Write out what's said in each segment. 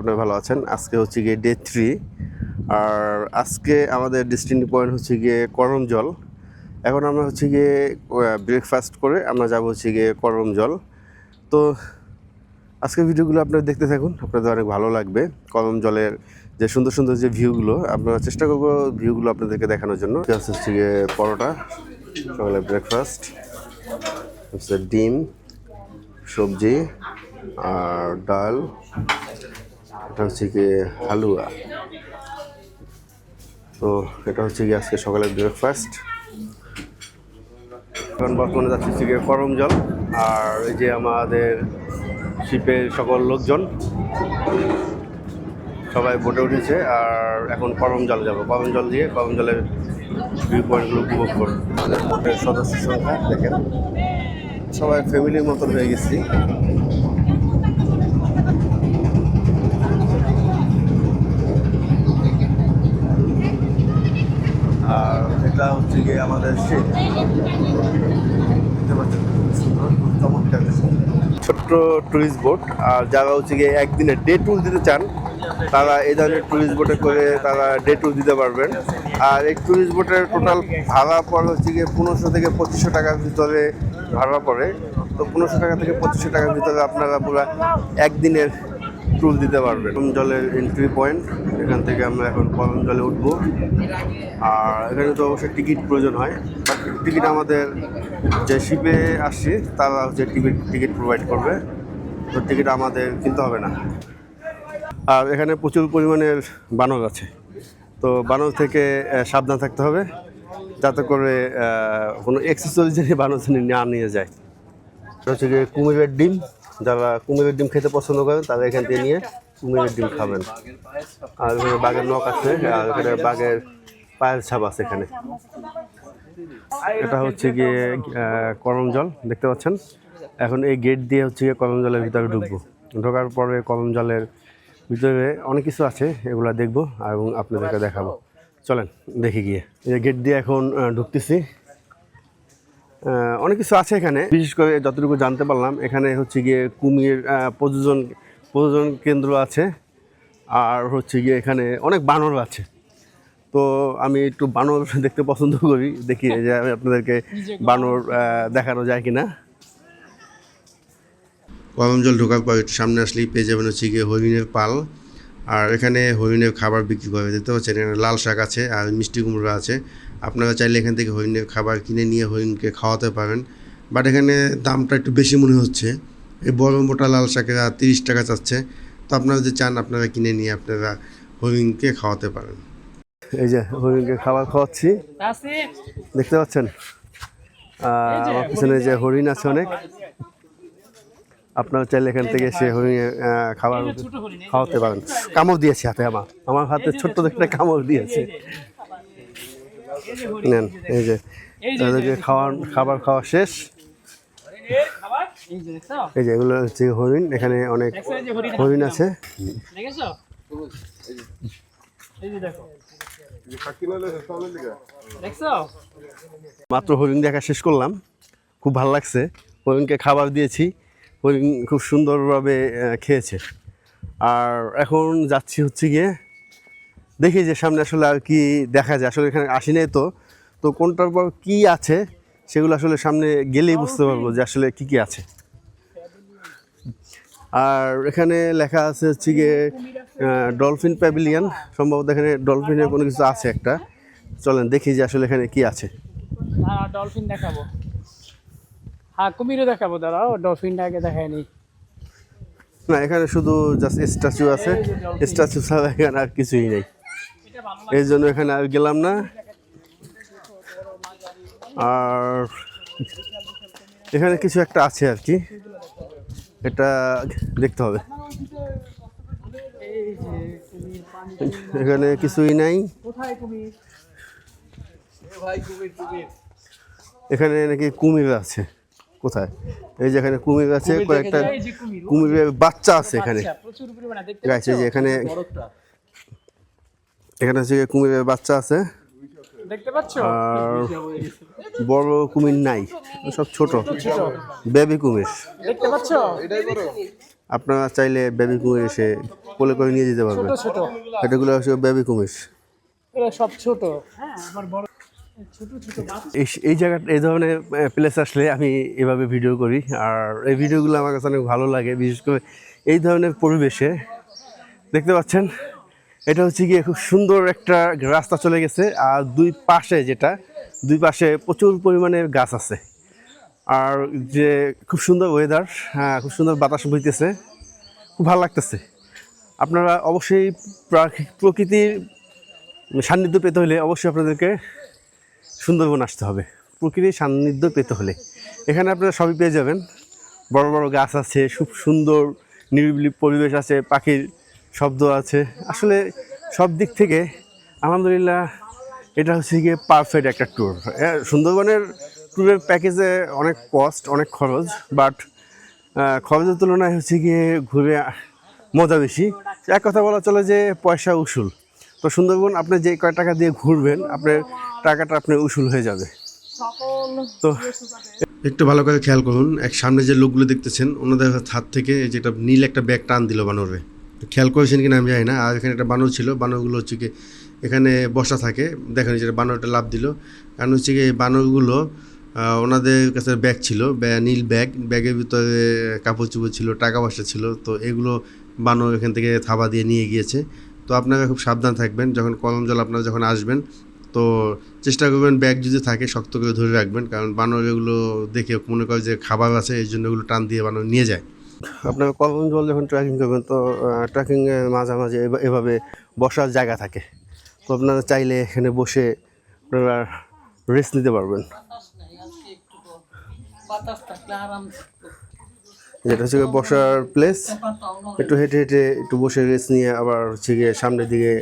আপনারা ভালো আছেন। আজকে হচ্ছে গিয়ে ডে 3, আর আজকে আমাদের ডেস্টিনি পয়েন্ট হচ্ছে গিয়ে করমজল। এখন আমরা হচ্ছে গিয়ে ব্রেকফাস্ট করে আমরা যাব হচ্ছে গিয়ে করমজল। তো আজকের ভিডিওগুলো আপনারা দেখতে থাকুন, আপনাদের অনেক ভালো লাগবে। করমজলের যে সুন্দর সুন্দর যে ভিউগুলো, আপনারা চেষ্টা করবো ভিউগুলো আপনাদেরকে দেখানোর জন্য। হচ্ছে গিয়ে পরোটা, সকালে ব্রেকফাস্ট হচ্ছে ডিম, সবজি আর ডাল, এটা হচ্ছে কি হালুয়া। তো এটা হচ্ছে কি আজকে সকালের ব্রেকফাস্ট। এখন বর্তমানে যাচ্ছে হচ্ছে গিয়ে করমজল, আর এই যে আমাদের শিপের সকল লোকজন সবাই বোটে উঠেছে, আর এখন করমজল যাব। করমজল দিয়ে করমজলের ভিউ পয়েন্টগুলো উপভোগ করব। আমাদের বোটের সদস্য সংখ্যা দেখেন, সবাই ফ্যামিলির মতন হয়ে গেছি। আর এটা হচ্ছে গিয়ে আমাদের শিপ, ছোট্ট ট্যুরিস্ট বোট। আর যারা হচ্ছে গিয়ে একদিনে ডে ট্যুর দিতে চান, তারা এই ধরনের ট্যুরিস্ট বোটে করে তারা ডে ট্যুর দিতে পারবেন। আর এই ট্যুরিস্ট বোটের টোটাল ভাড়া পড়ে হচ্ছে গিয়ে 1500 থেকে 2500 টাকার ভিতরে ভাড়া পড়ে। তো 1500 টাকা থেকে 2500 টাকার ভিতরে আপনারা পুরো একদিনের ট্যুর দিতে পারবেন। করমজলের এন্ট্রি পয়েন্ট, এখান থেকে আমরা এখন করমজলে উঠবো। আর এখানে তো অবশ্যই টিকিট প্রয়োজন হয়, বাট টিকিট আমাদের যে শিপে আসছি তারা হচ্ছে টিকিট প্রোভাইড করবে, তো টিকিট আমাদের কিনতে হবে না। আর এখানে প্রচুর পরিমাণের বানর আছে, তো বানর থেকে সাবধান থাকতে হবে, যাতে করে কোনো এক্সেসরিজ যেন বানর না নিয়ে যায়। হচ্ছে যে কুমিরের ডিম, যারা কুমিরের ডিম খেতে পছন্দ করেন তারা এখান থেকে নিয়ে কুমিরের ডিম খাবেন। আর এখানে বাঘের নখ আছে, আর এখানে বাঘের পায়ের ছাপ আছে এখানে। এটা হচ্ছে গিয়ে করমজল, দেখতে পাচ্ছেন। এখন এই গেট দিয়ে হচ্ছে গিয়ে করমজলের ভিতরে ঢুকবো। ঢোকার পরে করমজলের ভিতরে অনেক কিছু আছে, এগুলো দেখবো এবং আপনাদেরকে দেখাবো। চলেন দেখি গিয়ে। এই গেট দিয়ে এখন ঢুকতেছি। অনেক কিছু আছে এখানে, বিশেষ করে যতটুকু জানতে পারলাম এখানে হচ্ছে গিয়ে কুমির প্রজনন কেন্দ্র আছে, আর হচ্ছে গিয়ে এখানে অনেক বানর আছে। তো আমি একটু বানর দেখতে পছন্দ করি, দেখি যে আমি আপনাদেরকে বানর দেখানো যায় কিনা। করমজল ঢোকার পর একটু সামনে আসলেই পেয়ে যাবেন হচ্ছে গিয়ে হরিণের পাল। আর এখানে হরিণের খাবার বিক্রি করে, দেখতে পাচ্ছেন এখানে লাল শাক আছে আর মিষ্টি কুমড়ো আছে। আপনারা চাইলে এখান থেকে হরিণের খাবার কিনে নিয়ে হরিণকে খাওয়াতে পারেন, বাট এখানে দামটা একটু বেশি মনে হচ্ছে। এই বড় মোটা লাল শাকের 30 টাকা চাচ্ছে। তো আপনারা যদি চান আপনারা কিনে নিয়ে আপনারা হরিণকে খাওয়াতে পারেন। এই যে হরিণকে খাবার খাওয়াচ্ছি, দেখতে পাচ্ছেন। আমার পিছনে যে হরিণ আছে অনেক, আপনারা চাইলে এখান থেকে সে হরিণের খাবার খাওয়াতে পারেন। কামড় দিয়েছে হাতে, আমার হাতে ছোট্ট একটা কামড় দিয়েছে। নেন, এই যে তাদেরকে খাবার খাওয়া শেষ। এই যে এগুলো হচ্ছে হরিণ, এখানে অনেক হরিণ আছে। মাত্র হরিণ দেখা শেষ করলাম, খুব ভালো লাগছে। হরিণকে খাবার দিয়েছি, হরিণ খুব সুন্দরভাবে খেয়েছে। আর এখন যাচ্ছি হচ্ছে গিয়ে, দেখি যে সামনে আসলে আর কি দেখা যায়। আসলে এখানে আসি নাই তো কোনটার পর কি আছে সেগুলো আসলে সামনে গেলেই বুঝতে পারবো যে আসলে কি কি আছে। আর এখানে লেখা আছে হচ্ছে গিয়ে ডলফিন প্যাভিলিয়ন, সম্ভবত এখানে ডলফিনের কোনো কিছু আছে একটা। চলেন দেখি যে আসলে এখানে কি আছে। ডলফিন দেখাবো, হ্যাঁ কুমিরও দেখাবো, দাঁড়াও ডলফিনটা আগে দেখায়নি। না, এখানে শুধু জাস্ট স্ট্যাচু আছে, স্ট্যাচু ছাড়া এখানে আর কিছুই নেই, এই জন্য এখানে আর গেলাম না। আর এখানে কিছু একটা আছে আর কি, এটা দেখতে হবে। এখানে কিছুই নাই, এখানে নাকি কুমির আছে। কোথায়? এই যে এখানে কুমির আছে, কয়েকটা কুমিরের বাচ্চা আছে এখানে। গাইছে যে এখানে হচ্ছে কুমিরের বাচ্চা আছে, দেখতে পাচ্ছ। আর বড় কুমির নাই, সব ছোট বেবি কুমির। দেখতে পাচ্ছ, আপনারা চাইলে বেবি কুমির এসে কোলে করে নিয়ে যেতে ছোট পারবেন। ছোট এটাগুলো হচ্ছে বেবি কুমির। এরা সব ছোট। হ্যাঁ আবার বড় ছোট ছোট বাচ্চা। এই জায়গাটা এই ধরনের প্লেস আসলে আমি এভাবে ভিডিও করি, আর এই ভিডিওগুলো আমার কাছে অনেক ভালো লাগে, বিশেষ করে এই ধরনের পরিবেশে। দেখতে পাচ্ছেন এটা হচ্ছে গিয়ে খুব সুন্দর একটা রাস্তা চলে গেছে, আর দুই পাশে প্রচুর পরিমাণের গাছ আছে, আর যে খুব সুন্দর ওয়েদার, হ্যাঁ খুব সুন্দর বাতাস বইতেছে, খুব ভালো লাগতেছে। আপনারা অবশ্যই প্রকৃতির সান্নিধ্য পেতে হলে অবশ্যই আপনাদেরকে সুন্দরবন আসতে হবে। প্রকৃতির সান্নিধ্য পেতে হলে এখানে আপনারা সবই পেয়ে যাবেন। বড় বড় গাছ আছে, খুব সুন্দর নিরিবিলি পরিবেশ আছে, পাখির শব্দ আছে। আসলে সব দিক থেকে আলহামদুলিল্লাহ এটা হচ্ছে গিয়ে পারফেক্ট একটা ট্যুর। সুন্দরবনের ট্যুরের প্যাকেজে অনেক কস্ট, অনেক খরচ, বাট খরচের তুলনায় হচ্ছে গিয়ে ঘুরে মজা বেশি। এক কথা বলা চলে যে পয়সা উসুল। তো সুন্দরবন আপনি যে কয় টাকা দিয়ে ঘুরবেন, আপনার টাকাটা আপনার উসুল হয়ে যাবে। তো একটু ভালো করে খেয়াল করুন, সামনে যে লোকগুলো দেখতেছেন ওনাদের হাত থেকে যেটা নীল একটা ব্যাগ টান দিল বানরে। খেয়াল করেছেন কিনা আমি জানি না। আর এখানে একটা বানর ছিল, বানরগুলো হচ্ছে কি এখানে বসা থাকে, দেখেন যেটা বানরটা লাভ দিল। কারণ হচ্ছে কি এই বানরগুলো ওনাদের কাছে ব্যাগ ছিল, নীল ব্যাগের ভিতরে কাপড় চোপড় ছিল, টাকা পয়সা ছিল। তো এগুলো বানর এখান থেকে থাবা দিয়ে নিয়ে গিয়েছে। তো আপনারা খুব সাবধান থাকবেন যখন কলমজল আপনারা যখন আসবেন। তো চেষ্টা করবেন ব্যাগ যদি থাকে শক্ত করে ধরে রাখবেন, কারণ বানর এগুলো দেখে মনে করে যে খাবার আছে, এই জন্য এগুলো টান দিয়ে বানর নিয়ে যায়। আপনারা কলমজল যখন ট্রেকিং করবেন, তো ট্রেকিংয়ের মাঝামাঝি এভাবে বসার জায়গা থাকে। তো আপনারা চাইলে এখানে বসে আপনারা রেস্ট নিতে পারবেন। যেটা হচ্ছে বসার প্লেস, একটু হেঁটে হেঁটে একটু বসে রেস্ট নিয়ে আবার হচ্ছে গিয়ে সামনের দিকে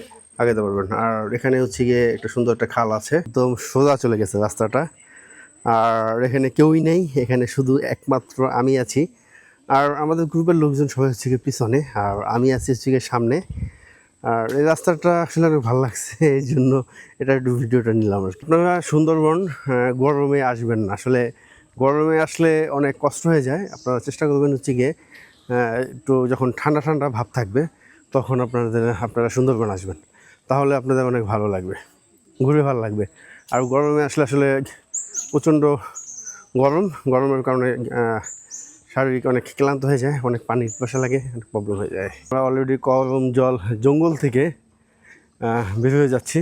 আগাতে পারবেন। আর এখানে হচ্ছে গিয়ে একটা সুন্দর একটা খাল আছে, একদম সোজা চলে গেছে রাস্তাটা। আর এখানে কেউই নেই, এখানে শুধু একমাত্র আমি আছি। আর আমাদের গ্রুপের লোকজন সবাই হচ্ছে গিয়ে পিছনে, আর আমি আছি হচ্ছে গিয়ে সামনে। আর এই রাস্তাটা আসলে অনেক ভালো লাগছে, এই জন্য এটা একটু ভিডিওটা নিলাম আর কি। আপনারা সুন্দরবন গরমে আসবেন না, আসলে গরমে আসলে অনেক কষ্ট হয়ে যায়। আপনারা চেষ্টা করবেন হচ্ছে গিয়ে একটু যখন ঠান্ডা ঠান্ডা ভাব থাকবে তখন আপনারা সুন্দরবন আসবেন, তাহলে আপনাদের অনেক ভালো লাগবে, ঘুরে ভালো লাগবে। আর গরমে আসলে প্রচণ্ড গরমের কারণে শারীরিক অনেক ক্লান্ত হয়ে যায়, অনেক পানির পিপাসা লাগে, অনেক প্রবলেম হয়ে যায়। আমরা অলরেডি কলমজল জঙ্গল থেকে বের হয়ে যাচ্ছি।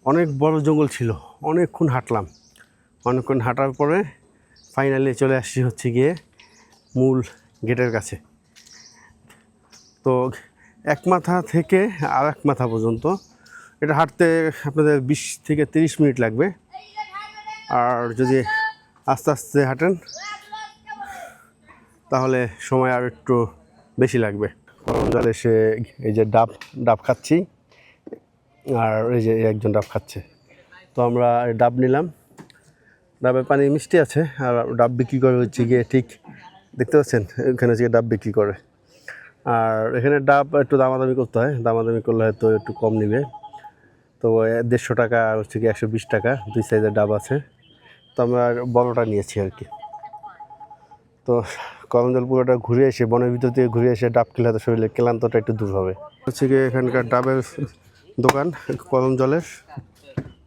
অনেক বড় জঙ্গল ছিল, অনেকক্ষণ হাঁটার পরে ফাইনালি চলে আসছি হচ্ছে গিয়ে মূল গেটের কাছে। তো এক মাথা থেকে আর এক মাথা পর্যন্ত এটা হাঁটতে আপনাদের 20 থেকে 30 মিনিট লাগবে। আর যদি আস্তে আস্তে হাঁটেন তাহলে সময় আর একটু বেশি লাগবে। কলমজল এসে এই যে ডাব খাচ্ছি, আর এই যে একজন ডাব খাচ্ছে। তো আমরা ডাব নিলাম, ডাবের পানি মিষ্টি আছে। আর ডাব বিক্রি করে হচ্ছে গিয়ে ঠিক দেখতে পাচ্ছেন এখানে হচ্ছে ডাব বিক্রি করে। আর এখানে ডাব একটু দামাদামি করতে হয়, দামাদামি করলে হয়তো একটু কম নেবে। তো 150 টাকা আর হচ্ছে কি 120 টাকা, দুই সাইজের ডাব আছে। তো আমরা বড়টা নিয়েছি আর কি। তো কলমজল পুরোটা ঘুরে এসে বনের ভিতর থেকে ঘুরে এসে ডাব খেলে হয়তো শরীরের ক্লান্তটা একটু দূর হবে। হচ্ছে গিয়ে এখানকার ডাবের দোকান কলমজলের,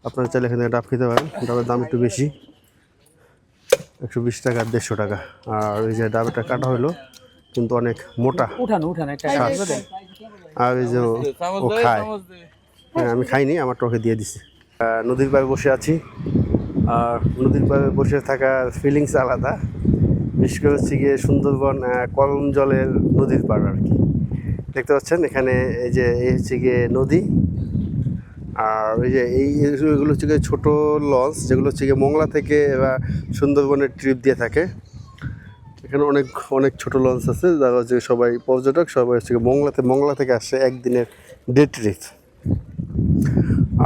আপনারা চাইলে এখানে ডাব খেতে পারেন। ডাবের দাম একটু বেশি, 120 টাকা 150 টাকা। আর এই যে ডাবটা কাটা হলো কিন্তু অনেক মোটা, উঠান একটা আর এই যে ও খায়। হ্যাঁ আমি খাইনি, আমার টকে দিয়ে দিছি। নদীর পাড়ে বসে আছি, আর নদীর পাড়ে বসে থাকার ফিলিংস আলাদা। বিশেষ করে হচ্ছে গিয়ে সুন্দরবন কলমজলের নদীর পাড় আর কি। দেখতে পাচ্ছেন এখানে এই যে এই হচ্ছে গিয়ে নদী, আর এই যে এইগুলো হচ্ছে গিয়ে ছোটো লঞ্চ, যেগুলো হচ্ছে গিয়ে মংলা থেকে এরা সুন্দরবনের ট্রিপ দিয়ে থাকে। এখানে অনেক ছোট লঞ্চ আছে, যারা হচ্ছে সবাই পর্যটক, সবাই হচ্ছে মংলা থেকে আসে একদিনের ডে ট্রিপ।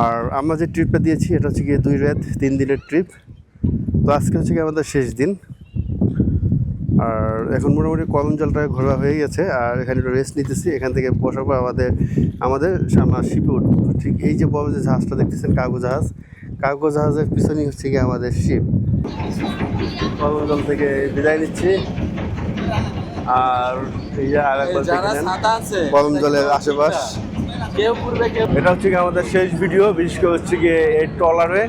আর আমরা যে ট্রিপটা দিয়েছি এটা হচ্ছে গিয়ে 2 রাত 3 দিনের ট্রিপ। তো আজকে হচ্ছে গিয়ে আমাদের শেষ দিন। আর এখন মোটামুটি কলমজলটা ঘোরা হয়ে গেছে, আর এখানে একটু রেস্ট নিতেছি। এখান থেকে বসার পর আমাদের শিপে উঠবো। ঠিক এই যে বড় যে জাহাজটা দেখতেছেন, কার্গো জাহাজের পিছনেই হচ্ছে গিয়ে আমাদের শিপ। কলমজল থেকে বিদায় নিচ্ছি। আর এই যে আরেকবার যারা দেখলেন সাদা আছে গরম জলের আশেপাশ। কেউ পূর্বে কেউ এটা হচ্ছে কি আমাদের শেষ ভিডিও, বিশেষ করে হচ্ছে গিয়ে এই ট্রলারে।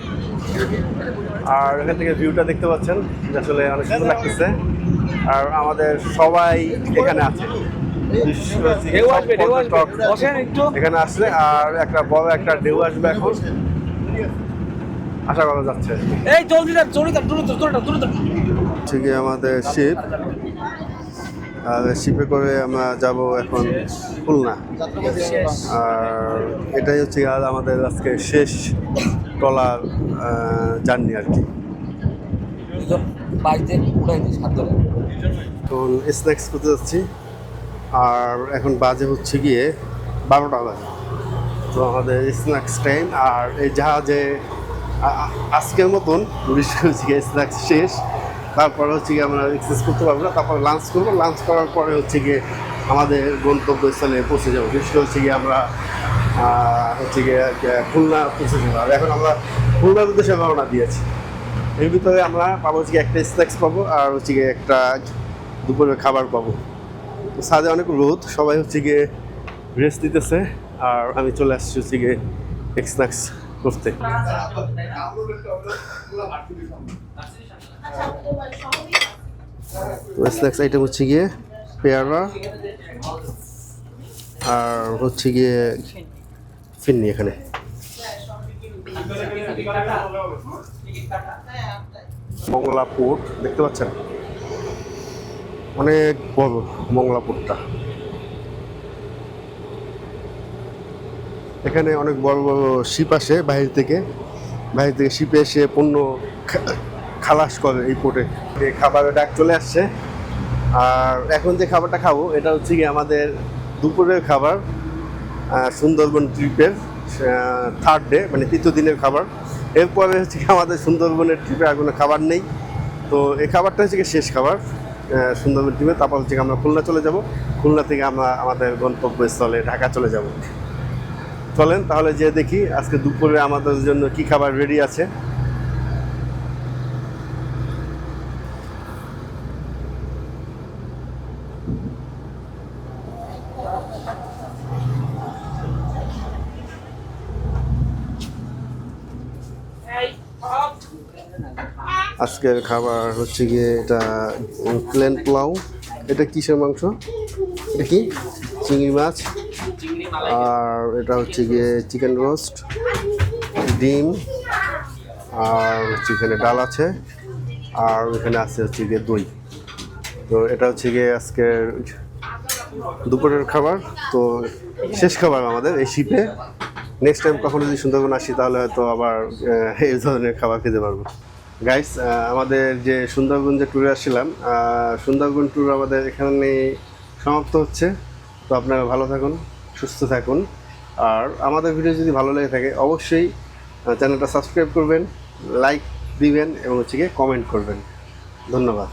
আর এখান থেকে ভিউটা দেখতে পাচ্ছেন, আসলে অনেক সুন্দর লাগতেছে। আর আমাদের সবাই এখানে আছে, বিশেষ করে হচ্ছে গিয়ে সব পর্যটক বসেন একটু। এখানে আসলে। আর একটা বড় একটা ঢেউ আসবে এখন, আশা করা যাচ্ছে। এই জলদি দেন, জলদি দেন, দ্রুত হচ্ছে গিয়ে আমাদের শিপ, আর শিপে করে আমরা যাব এখন খুলনা। আর এটাই হচ্ছে গিয়ে আর আমাদের আজকে শেষ ট্রলার জার্নি আর কি। বাইতে উড়াই দিস হাত ধরে। এখন স্ন্যাক্স করতে যাচ্ছি, আর এখন বাজে হচ্ছে গিয়ে 12টা বাজে। তো আমাদের স্ন্যাক্স টাইম। আর এই জাহাজে আজকের মতন বিশেষ করে হচ্ছে গিয়ে স্ন্যাক্স শেষ। তারপরে হচ্ছে গিয়ে আমরা এক্সারসাইজ করতে পারবো না, তারপর লাঞ্চ করবো। লাঞ্চ করার পরে হচ্ছে গিয়ে আমাদের গন্তব্যস্থলে পৌঁছে যাবো। বিশেষ করে হচ্ছে গিয়ে আমরা হচ্ছে গিয়ে খুলনা পৌঁছে যাবো। আর এখন আমরা খুলনার উদ্দেশ্যে রওনা দিয়েছি। এর ভিতরে আমরা পাবো হচ্ছে গিয়ে একটা স্ন্যাক্স পাবো, আর হচ্ছে গিয়ে একটা দুপুরের খাবার পাবো। তো সাথে অনেক রোদ, সবাই হচ্ছে গিয়ে রেস্ট দিতেছে। আর আমি চলে আসছি হচ্ছে গিয়ে স্ন্যাক্স করতে। তো স্ন্যাক্স আইটেম হচ্ছে গিয়ে পেয়ারা আর হচ্ছে গিয়ে ফিন্নি। এখানে মংলা পোর্ট দেখতে পাচ্ছেন, অনেক বড় মংলা পোর্টটা। এখানে অনেক বড় বড় শিপ আসে বাইরে থেকে শিপে এসে পণ্য খালাস করে এই পোর্টে। খাবারের ডাক চলে আসছে। আর এখন যে খাবারটা খাবো এটা হচ্ছে কি আমাদের দুপুরের খাবার, সুন্দরবন ট্রিপের থার্ড ডে, মানে তৃতীয় দিনের খাবার। এরপরে হচ্ছে কি আমাদের সুন্দরবনের ট্রিপে আর কোনো খাবার নেই। তো এই খাবারটা হচ্ছে কি শেষ খাবার সুন্দরবন ট্রিপে। তারপর হচ্ছে আমরা খুলনা চলে যাব। খুলনা থেকে আমরা আমাদের গন্তব্যস্থলে ঢাকা চলে যাব। চলেন তাহলে যে দেখি আজকে দুপুরে আমাদের জন্য কি খাবার রেডি আছে। আজকের খাবার হচ্ছে গিয়ে এটা প্লেন পোলাও। এটা কিসের মাংস? এটা কি চিংড়ি মাছ। আর এটা হচ্ছে গিয়ে চিকেন রোস্ট, ডিম, আর হচ্ছে এখানে ডাল আছে, আর এখানে আছে হচ্ছে গিয়ে দই। তো এটা হচ্ছে গিয়ে আজকের দুপুরের খাবার। তো শেষ খাবার আমাদের এই শিপে। নেক্সট টাইম কখনো যদি সুন্দরবন আসি তাহলে হয়তো আবার এই ধরনের খাবার খেতে পারবো। গাইস, আমাদের যে সুন্দরবন যে ট্যুরে আসছিলাম, সুন্দরবন ট্যুর আমাদের এখানে সমাপ্ত হচ্ছে। তো আপনারা ভালো থাকুন, সুস্থ থাকুন। আর আমাদের ভিডিও যদি ভালো লেগে থাকে অবশ্যই চ্যানেলটা সাবস্ক্রাইব করবেন, লাইক দিবেন এবং হচ্ছে গিয়ে কমেন্ট করবেন। ধন্যবাদ।